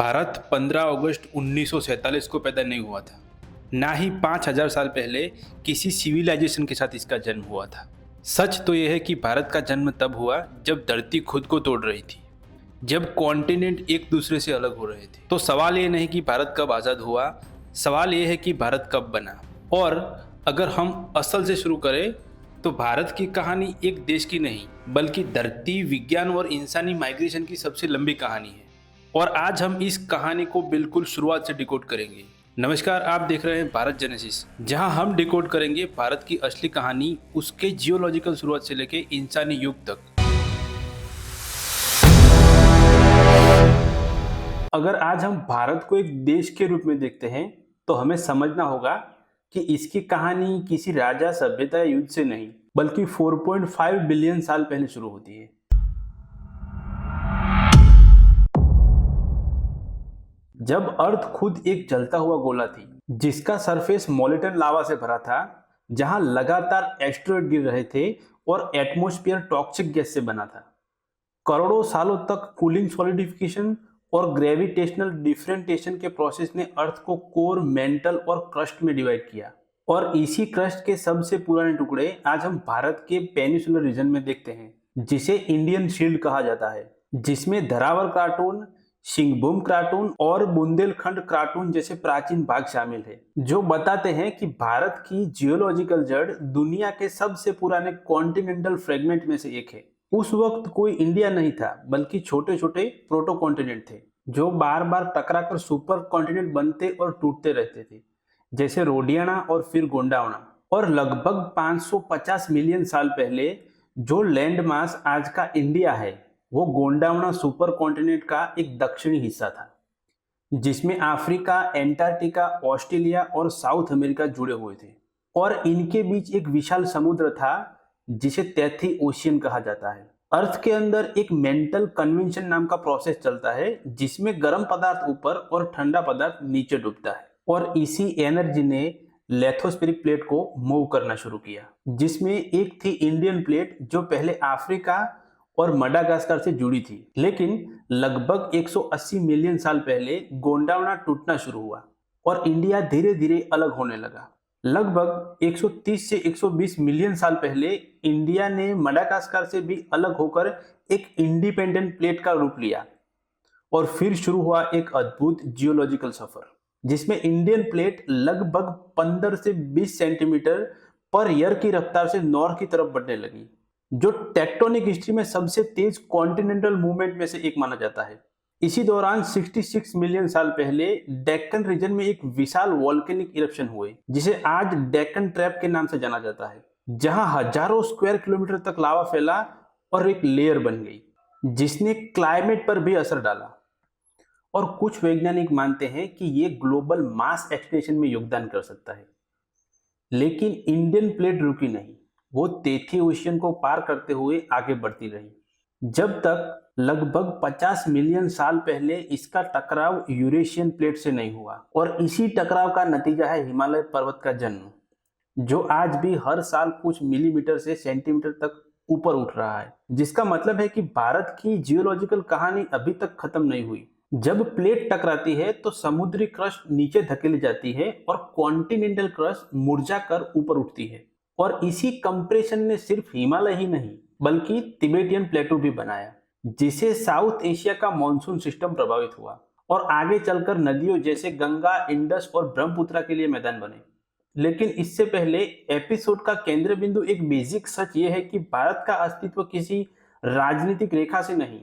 भारत 15 अगस्त 1947 को पैदा नहीं हुआ था। ना ही 5000 साल पहले किसी सिविलाइजेशन के साथ इसका जन्म हुआ था। सच तो यह है कि भारत का जन्म तब हुआ जब धरती खुद को तोड़ रही थी, जब कॉन्टिनेंट एक दूसरे से अलग हो रहे थे। तो सवाल ये नहीं कि भारत कब आज़ाद हुआ, सवाल ये है कि भारत कब बना। और अगर हम असल से शुरू करें तो भारत की कहानी एक देश की नहीं, बल्कि धरती, विज्ञान और इंसानी माइग्रेशन की सबसे लंबी कहानी है। और आज हम इस कहानी को बिल्कुल शुरुआत से डिकोड करेंगे। नमस्कार, आप देख रहे हैं भारत जेनेसिस, जहां हम डिकोड करेंगे भारत की असली कहानी, उसके जियोलॉजिकल शुरुआत से लेकर इंसानी युग तक। अगर आज हम भारत को एक देश के रूप में देखते हैं तो हमें समझना होगा कि इसकी कहानी किसी राजा, सभ्यता या युद्ध से नहीं, बल्कि 4.5 बिलियन साल पहले शुरू होती है। जब अर्थ खुद एक जलता हुआ गोला थी, जिसका सरफेस मोलिटन लावा से भरा था, जहां लगातार एस्टेरॉयड गिर रहे थे और एटमॉस्फेयर टॉक्सिक गैस से बना था। करोड़ों सालों तक कूलिंग, सॉलिडिफिकेशन और ग्रेविटेशनल डिफरेंटेशन के प्रोसेस ने अर्थ को कोर, मेंटल और क्रस्ट में डिवाइड किया। और इसी क्रस्ट के सबसे पुराने टुकड़े आज हम भारत के पेनिसुलर रीजन में देखते हैं, जिसे इंडियन शील्ड कहा जाता है, जिसमें धरावर कार्टून, सिंहभूम कार्टून और बुंदेलखंड कार्टून जैसे प्राचीन भाग शामिल है, जो बताते हैं कि भारत की जियोलॉजिकल जड़ दुनिया के सबसे पुराने कॉन्टिनेंटल फ्रेगमेंट में से एक है। उस वक्त कोई इंडिया नहीं था, बल्कि छोटे छोटे प्रोटो कॉन्टिनेंट थे, जो बार बार टकराकर सुपर कॉन्टिनेंट बनते और टूटते रहते थे, जैसे रोडियाना और फिर गोंडावना। और लगभग 550 मिलियन साल पहले जो लैंड मास आज का इंडिया है, वो गोंडावना सुपर कॉन्टिनेंट का एक दक्षिणी हिस्सा था, जिसमें अफ्रीका, एंटार्क्टिका, ऑस्ट्रेलिया और साउथ अमेरिका जुड़े हुए थे। और इनके बीच एक विशाल समुद्र था, जिसे तैथी ओशियन कहा जाता है। अर्थ के अंदर एक मेंटल कन्वेंशन नाम का प्रोसेस चलता है, जिसमें गर्म पदार्थ ऊपर और ठंडा पदार्थ नीचे डूबता है। और इसी एनर्जी ने लेथोस्फेरिक प्लेट को मूव करना शुरू किया, जिसमें एक थी इंडियन प्लेट, जो पहले अफ्रीका और मडागास्कर से जुड़ी थी। लेकिन लगभग 180 मिलियन साल पहले गोंडावना टूटना शुरू हुआ और इंडिया धीरे धीरे अलग होने लगा। लगभग 130 से 120 मिलियन साल पहले इंडिया ने मडागास्कर से भी अलग होकर एक इंडिपेंडेंट प्लेट का रूप लिया। और फिर शुरू हुआ एक अद्भुत जियोलॉजिकल सफर, जिसमें इंडियन प्लेट लगभग 15 से 20 सेंटीमीटर पर ईयर की रफ्तार से नॉर्थ की तरफ बढ़ने लगी, जो टेक्टोनिक हिस्ट्री में सबसे तेज कॉन्टिनेंटल मूवमेंट में से एक माना जाता है। इसी दौरान 66 मिलियन साल पहले डेक्कन रीजन में एक विशाल वॉल्केनिक इरप्शन हुए, जिसे आज डेक्कन ट्रैप के नाम से जाना जाता है, जहां हजारों स्क्वायर किलोमीटर तक लावा फैला और एक लेयर बन गई, जिसने क्लाइमेट पर भी असर डाला। और कुछ वैज्ञानिक मानते हैं कि ये ग्लोबल मास एक्सटेंशन में योगदान कर सकता है। लेकिन इंडियन प्लेट रुकी नहीं, वो तैथी ओशियन को पार करते हुए आगे बढ़ती रही, जब तक लगभग 50 मिलियन साल पहले इसका टकराव यूरेशियन प्लेट से नहीं हुआ। और इसी टकराव का नतीजा है हिमालय पर्वत का जन्म, जो आज भी हर साल कुछ मिलीमीटर से सेंटीमीटर तक ऊपर उठ रहा है। जिसका मतलब है कि भारत की जियोलॉजिकल कहानी अभी तक खत्म नहीं हुई। जब प्लेट टकराती है तो समुद्री क्रस्ट नीचे धकेली जाती है और कॉन्टिनेंटल क्रस्ट मुरझाकर ऊपर उठती है। और इसी कंप्रेशन ने सिर्फ हिमालय ही नहीं, बल्कि तिबेटियन प्लेटू भी बनाया, जिसे साउथ एशिया का मॉनसून सिस्टम प्रभावित हुआ और आगे चलकर नदियों जैसे गंगा, इंडस और ब्रह्मपुत्र के लिए मैदान बने। लेकिन इससे पहले एपिसोड का केंद्र बिंदु एक बेसिक सच ये है कि भारत का अस्तित्व किसी राजनीतिक रेखा से नहीं,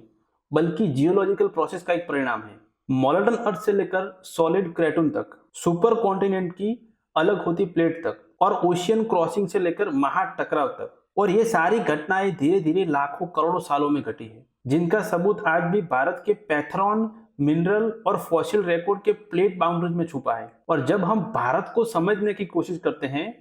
बल्कि जियोलॉजिकल प्रोसेस का एक परिणाम है। मॉडर्न अर्थ से लेकर सॉलिड क्रेटून तक, सुपर कॉन्टिनेंट की अलग होती प्लेट तक, और ओशियन क्रॉसिंग से लेकर महा टकराव तक। और ये सारी घटनाएं धीरे धीरे लाखों करोड़ों सालों में घटी है, जिनका सबूत आज भी भारत के पैथरॉन, मिनरल और फॉसिल रिकॉर्ड के प्लेट बाउंड्रीज में छुपा है। और जब हम भारत को समझने की कोशिश करते हैं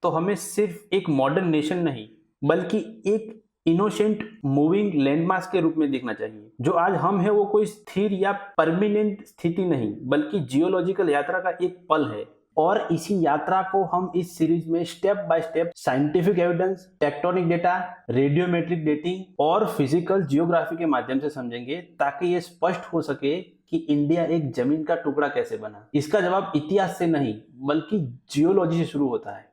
तो हमें सिर्फ एक मॉडर्न नेशन नहीं, बल्कि एक इनोसेंट मूविंग लैंडमास के रूप में देखना चाहिए। जो आज हम हैं वो कोई स्थिर या परमानेंट स्थिति नहीं, बल्कि जियोलॉजिकल यात्रा का एक पल है। और इसी यात्रा को हम इस सीरीज में step by step scientific evidence, tectonic data, radiometric dating और फिजिकल जियोग्राफी के माध्यम से समझेंगे, ताकि ये स्पष्ट हो सके कि इंडिया एक जमीन का टुकड़ा कैसे बना? इसका जवाब इतिहास से नहीं बल्कि जियोलॉजी से शुरू होता है।